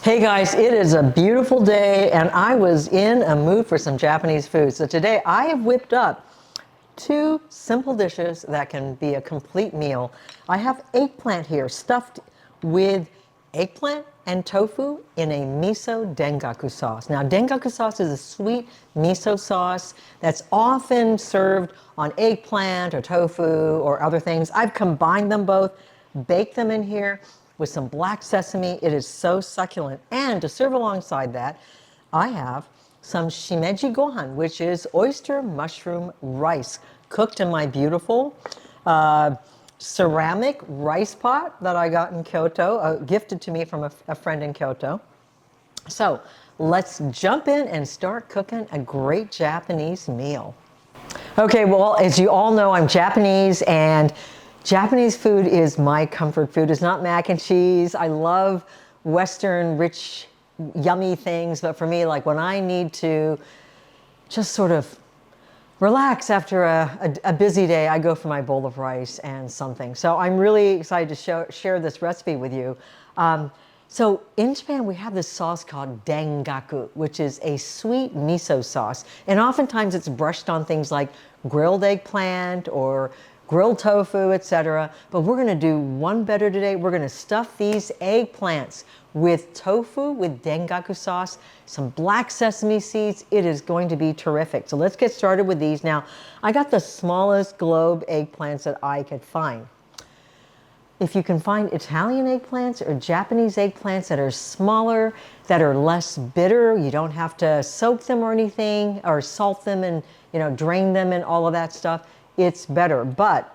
Hey guys, it is a beautiful day and I was in a mood for some Japanese food. So today I have whipped up two simple dishes that can be a complete meal. I have eggplant here stuffed with eggplant and tofu in a miso dengaku sauce. Now dengaku sauce is a sweet miso sauce that's often served on eggplant or tofu or other things. I've combined them both, baked them in here with some black sesame. It is so succulent. And to serve alongside that, I have some shimeji gohan, which is oyster mushroom rice, cooked in my beautiful ceramic rice pot that I got in Kyoto, gifted to me from a friend in Kyoto. So let's jump in and start cooking a great Japanese meal. Okay, well, as you all know, I'm Japanese, and Japanese food is my comfort food. It's not mac and cheese. I love Western, rich, yummy things, but for me, like when I need to just sort of relax after a busy day, I go for my bowl of rice and something. So I'm really excited to share this recipe with you. So in Japan, we have this sauce called Dengaku, which is a sweet miso sauce. And oftentimes it's brushed on things like grilled eggplant or grilled tofu, etc. But we're gonna do one better today. We're gonna stuff these eggplants with tofu, with dengaku sauce, some black sesame seeds. It is going to be terrific. So let's get started with these. Now, I got the smallest globe eggplants that I could find. If you can find Italian eggplants or Japanese eggplants that are smaller, that are less bitter, you don't have to soak them or anything, or salt them and drain them and all of that stuff, it's better. But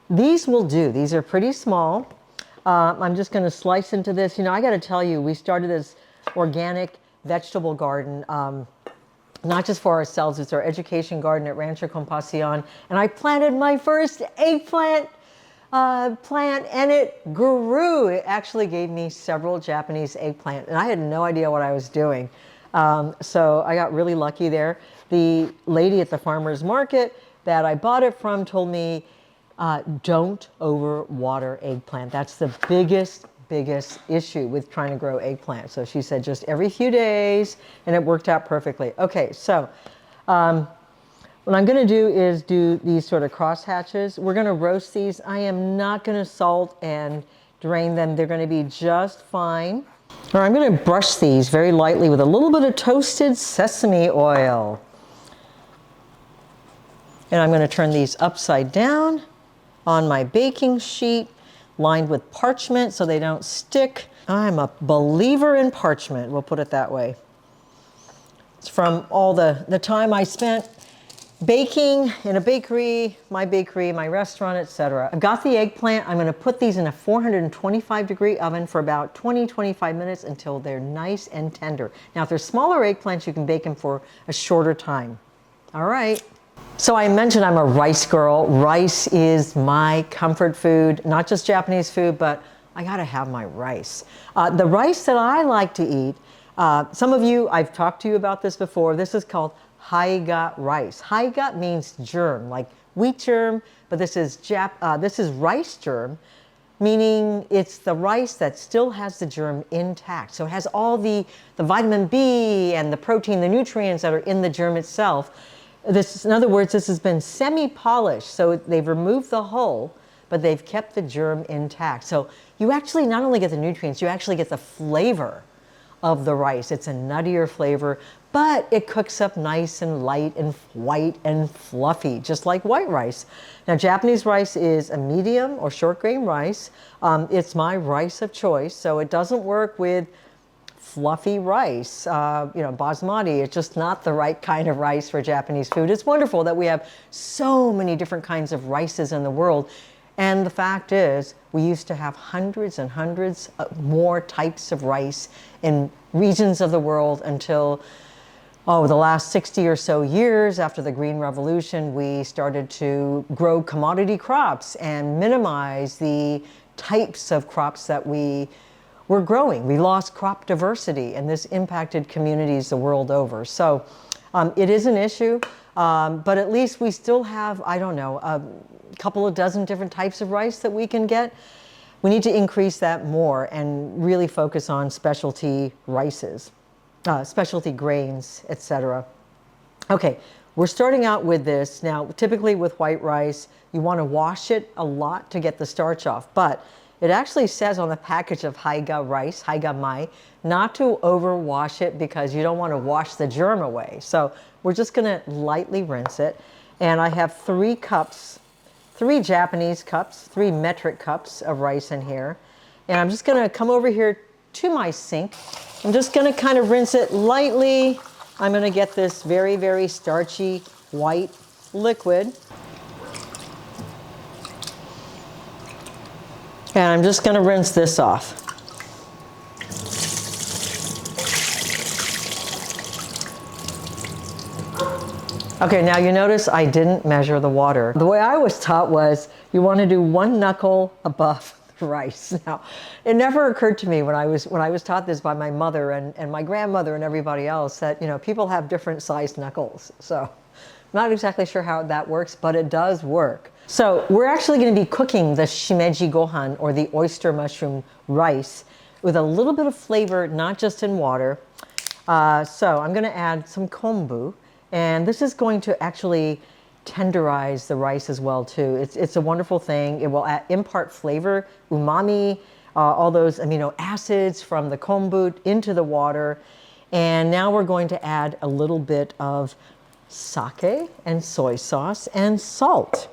these will do. These are pretty small. I'm just going to slice into this. I got to tell you, we started this organic vegetable garden, not just for ourselves. It's our education garden at Rancho Compasión. And I planted my first eggplant plant, and it grew. It actually gave me several Japanese eggplant, and I had no idea what I was doing. So I got really lucky there. The lady at the farmer's market that I bought it from told me, don't overwater eggplant. That's the biggest issue with trying to grow eggplant. So she said just every few days, and it worked out perfectly. Okay, so what I'm going to do is do these sort of cross hatches. We're going to roast these. I am not going to salt and drain them. They're going to be just fine. Or I'm going to brush these very lightly with a little bit of toasted sesame oil. And I'm going to turn these upside down on my baking sheet, lined with parchment so they don't stick. I'm a believer in parchment, we'll put it that way. It's from all the time I spent baking in a bakery, my restaurant, etc. I've got the eggplant. I'm going to put these in a 425-degree oven for about 20-25 minutes until they're nice and tender. Now, if they're smaller eggplants, you can bake them for a shorter time. All right. So I mentioned I'm a rice girl. Rice is my comfort food, not just Japanese food, but I gotta have my rice. The rice that I like to eat, some of you, I've talked to you about this before, this is called haiga rice. Haiga means germ, like wheat germ, but this is rice germ, meaning it's the rice that still has the germ intact. So it has all the vitamin B and the protein, the nutrients that are in the germ itself. In other words, this has been semi-polished, so they've removed the hull, but they've kept the germ intact. So you actually not only get the nutrients, you actually get the flavor of the rice. It's a nuttier flavor, but it cooks up nice and light and white and fluffy, just like white rice. Now, Japanese rice is a medium or short grain rice. It's my rice of choice, so it doesn't work with fluffy rice, basmati. It's just not the right kind of rice for Japanese food. It's wonderful that we have so many different kinds of rices in the world. And the fact is, we used to have hundreds and hundreds more types of rice in regions of the world until, the last 60 or so years after the Green Revolution, we started to grow commodity crops and minimize the types of crops that we were growing. We lost crop diversity, and this impacted communities the world over. So it is an issue, but at least we still have, a couple of dozen different types of rice that we can get. we need to increase that more and really focus on specialty rices, specialty grains, etc. Okay, we're starting out with this. Now, typically with white rice, you want to wash it a lot to get the starch off, but it actually says on the package of Haiga rice, Haiga mai, not to overwash it because you don't want to wash the germ away. So we're just going to lightly rinse it. And I have 3 cups, 3 Japanese cups, 3 metric cups of rice in here. And I'm just going to come over here to my sink. I'm just going to kind of rinse it lightly. I'm going to get this very, very starchy white liquid. And I'm just going to rinse this off. Okay, now you notice I didn't measure the water. The way I was taught was you want to do 1 knuckle above the rice. Now, it never occurred to me when I was taught this by my mother and my grandmother and everybody else that, you know, people have different sized knuckles. So I'm not exactly sure how that works, but it does work. So we're actually going to be cooking the shimeji gohan, or the oyster mushroom rice, with a little bit of flavor, not just in water. So I'm going to add some kombu, and this is going to actually tenderize the rice as well too. It's a wonderful thing. It will impart flavor, umami, all those amino acids from the kombu into the water. And now we're going to add a little bit of sake and soy sauce and salt.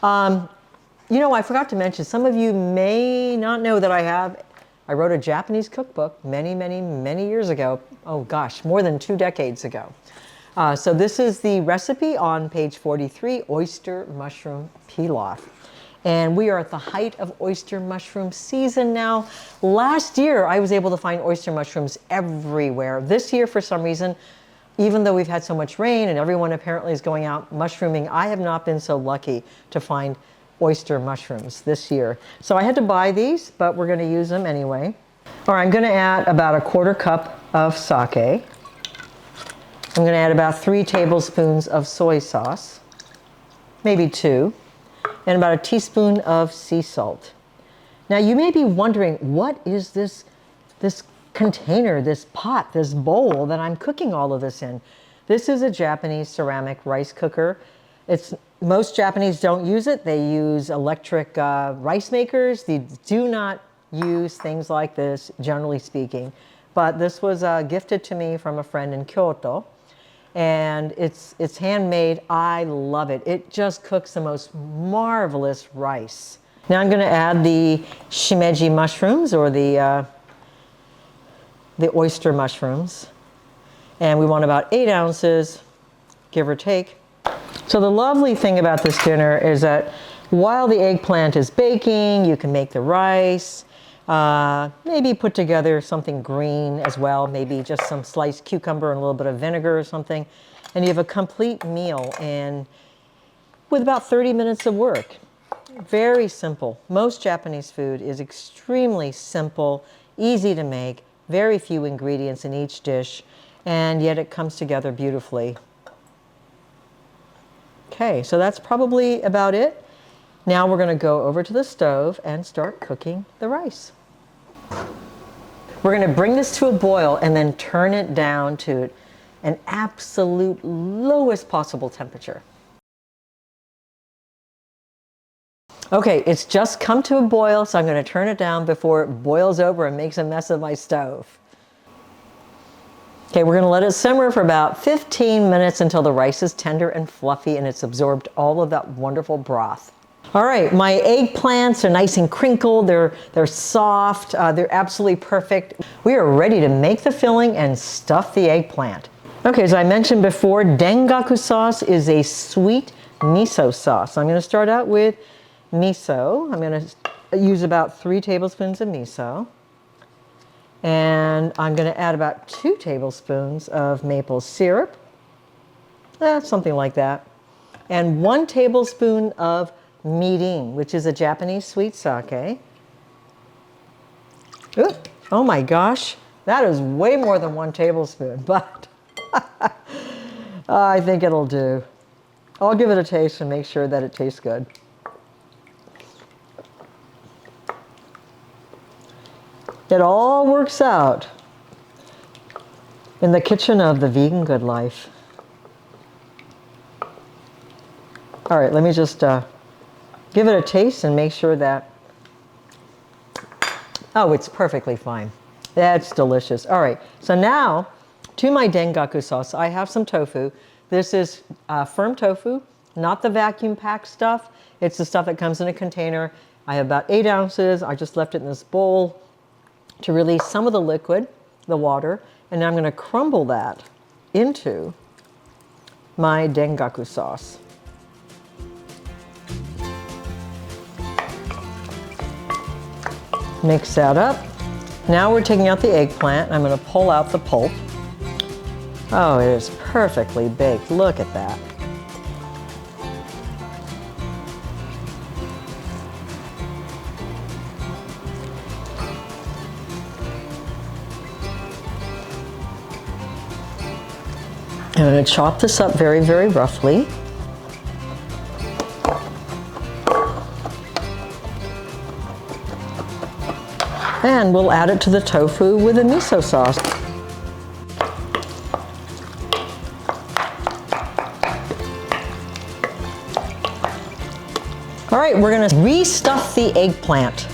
You know, I forgot to mention, some of you may not know that I wrote a Japanese cookbook many, many, many years ago. Oh gosh, more than 2 decades ago. So this is the recipe on page 43, oyster mushroom pilaf. And we are at the height of oyster mushroom season now. Last year, I was able to find oyster mushrooms everywhere. This year, for some reason, even though we've had so much rain and everyone apparently is going out mushrooming, I have not been so lucky to find oyster mushrooms this year. So I had to buy these, but we're going to use them anyway. All right, I'm going to add about a 1/4 cup of sake. I'm going to add about 3 tablespoons of soy sauce, maybe 2, and about a teaspoon of sea salt. Now you may be wondering, what is this container, this pot, this bowl that I'm cooking all of this in? This is a Japanese ceramic rice cooker. Most Japanese don't use it. They use electric rice makers. They do not use things like this, generally speaking. But this was gifted to me from a friend in Kyoto. And it's handmade. I love it. It just cooks the most marvelous rice. Now I'm going to add the shimeji mushrooms, or the oyster mushrooms. And we want about 8 ounces, give or take. So the lovely thing about this dinner is that while the eggplant is baking, you can make the rice. Maybe put together something green as well, maybe just some sliced cucumber and a little bit of vinegar or something. And you have a complete meal with about 30 minutes of work. Very simple. Most Japanese food is extremely simple, easy to make, very few ingredients in each dish, and yet it comes together beautifully. Okay, so that's probably about it. Now we're going to go over to the stove and start cooking the rice. We're going to bring this to a boil and then turn it down to an absolute lowest possible temperature. Okay, it's just come to a boil, so I'm going to turn it down before it boils over and makes a mess of my stove. Okay, we're going to let it simmer for about 15 minutes until the rice is tender and fluffy and it's absorbed all of that wonderful broth. All right, my eggplants are nice and crinkled. They're soft. They're absolutely perfect. We are ready to make the filling and stuff the eggplant. Okay, as I mentioned before, Dengaku sauce is a sweet miso sauce. I'm going to start out with miso. I'm going to use about 3 tablespoons of miso. And I'm going to add about 2 tablespoons of maple syrup. Something like that. And 1 tablespoon of mirin, which is a Japanese sweet sake. Ooh, oh my gosh, that is way more than 1 tablespoon, but I think it'll do. I'll give it a taste and make sure that it tastes good. It all works out in the kitchen of the vegan good life. All right, let me just give it a taste and make sure that, oh, it's perfectly fine. That's delicious. All right, so now to my Dengaku sauce, I have some tofu. This is firm tofu, not the vacuum packed stuff. It's the stuff that comes in a container. I have about 8 ounces. I just left it in this bowl to release some of the liquid, the water, and now I'm going to crumble that into my Dengaku sauce. Mix that up. Now we're taking out the eggplant. I'm going to pull out the pulp. Oh, it is perfectly baked. Look at that. I'm going to chop this up very, very roughly. And we'll add it to the tofu with a miso sauce. All right, we're going to restuff the eggplant.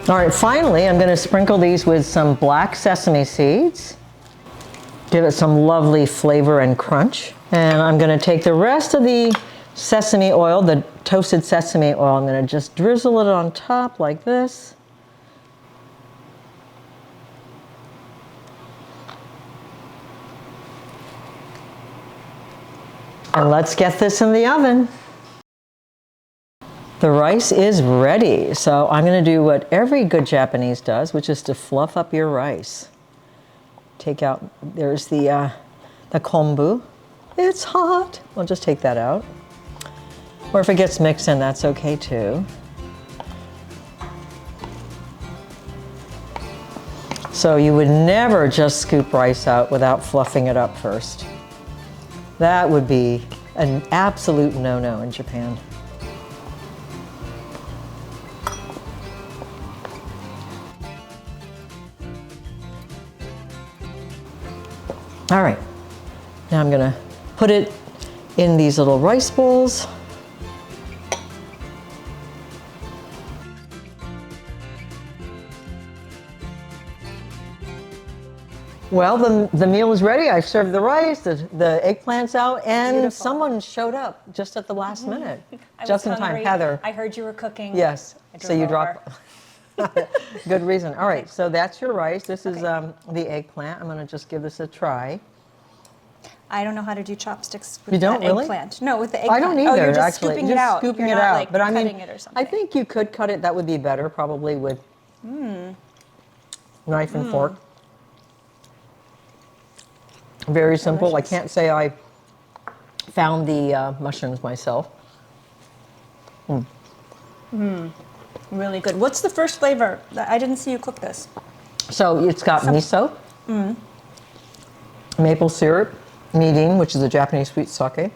All right, finally, I'm going to sprinkle these with some black sesame seeds. Give it some lovely flavor and crunch. And I'm going to take the rest of the sesame oil, the toasted sesame oil, I'm going to just drizzle it on top like this. And let's get this in the oven. The rice is ready, so I'm going to do what every good Japanese does, which is to fluff up your rice. Take out, there's the kombu. It's hot. We'll just take that out. Or if it gets mixed in, that's okay too. So you would never just scoop rice out without fluffing it up first. That would be an absolute no-no in Japan. All right, now I'm gonna put it in these little rice bowls. Well, the meal is ready. I've served the rice, the eggplants out, and Beautiful. Someone showed up just at the last minute. I Just was in time, hungry. Heather. I heard you were cooking. Yes, I so drove you over. dropped. Good reason. All right, so that's your rice. This is the eggplant. I'm gonna just give this a try. I don't know how to do chopsticks with You don't that really? eggplant. No, with the eggplant. I don't either, Oh, you're just actually. scooping Just it out. scooping You're it not, out. like, But I mean, cutting it or something. I think you could cut it. That would be better, probably with knife and fork. Very simple. Delicious. I can't say I found the mushrooms myself. Really good. What's the first flavor? I didn't see you cook this. So it's got miso, maple syrup, mirin, which is a Japanese sweet sake,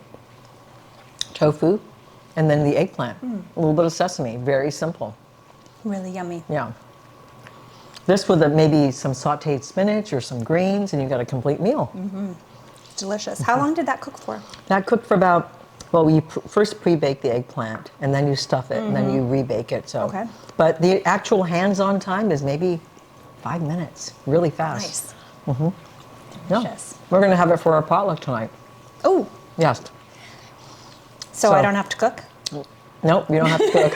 tofu, and then the eggplant. A little bit of sesame. Very simple. Really yummy. Yeah. This with maybe some sauteed spinach or some greens, and you've got a complete meal. Delicious. How long did that cook for? That cooked for about, well, you first pre-bake the eggplant, and then you stuff it, and then you rebake it. So, Okay. But the actual hands-on time is maybe 5 minutes. Really fast. Nice. No, Delicious. we're going to have it for our potluck tonight. Oh, Yes. so I don't have to cook? Nope, you don't have to cook.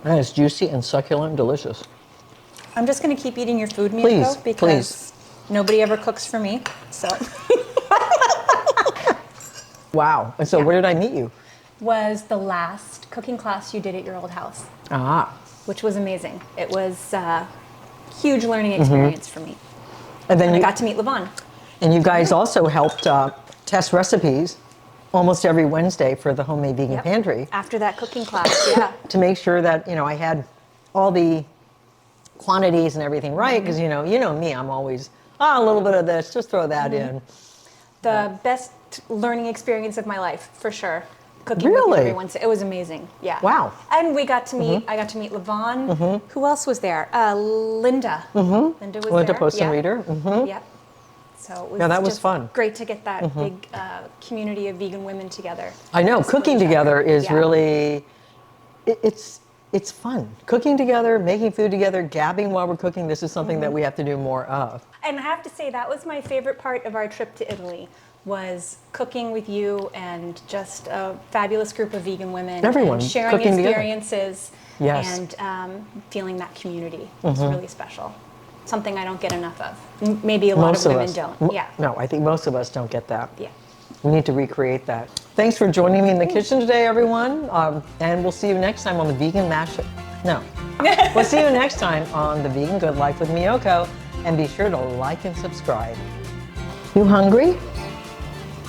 That is juicy and succulent and delicious. I'm just going to keep eating your food, Miyoko, Please, because nobody ever cooks for me. So Wow. And so where did I meet you? was the last cooking class you did at your old house, Ah. which was amazing. It was a huge learning experience for me. And then And I you got to meet Levon. And you guys also helped test recipes almost every Wednesday for the Homemade Vegan Yep. Pantry After that cooking class, yeah. to make sure that, I had all the quantities and everything right, because you know me, I'm always, a little bit of this, just throw that in. The best learning experience of my life, for sure. Cooking with you Really? every Wednesday. It was amazing. Yeah. Wow. And we got to meet, I got to meet Levon. Who else was there? Linda. Linda was Linda there. Poston Yeah. Reader. Yep. So it was Yeah, that was just fun. great to get that big community of vegan women together. I know, to support cooking each other. together is Yeah. really, it's fun. Cooking together, making food together, gabbing while we're cooking, this is something that we have to do more of. And I have to say, that was my favorite part of our trip to Italy, was cooking with you and just a fabulous group of vegan women. Everyone and sharing cooking together. experiences. Yes. And feeling that community. It's really special. Something I don't get enough of. Maybe a lot Most of of women us. don't. Yeah. No, I think most of us don't get that. Yeah. We need to recreate that. Thanks for joining me in the kitchen today, everyone. And we'll see you next time on the Vegan Mash. No. We'll see you next time on the Vegan Good Life with Miyoko. And be sure to like and subscribe. You hungry?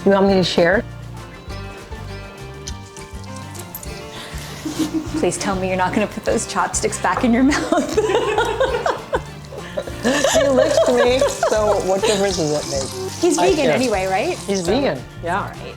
You want me to share? Please tell me you're not going to put those chopsticks back in your mouth. He licked me, so what difference does it make? He's I vegan care. anyway, right? He's vegan, yeah. All right.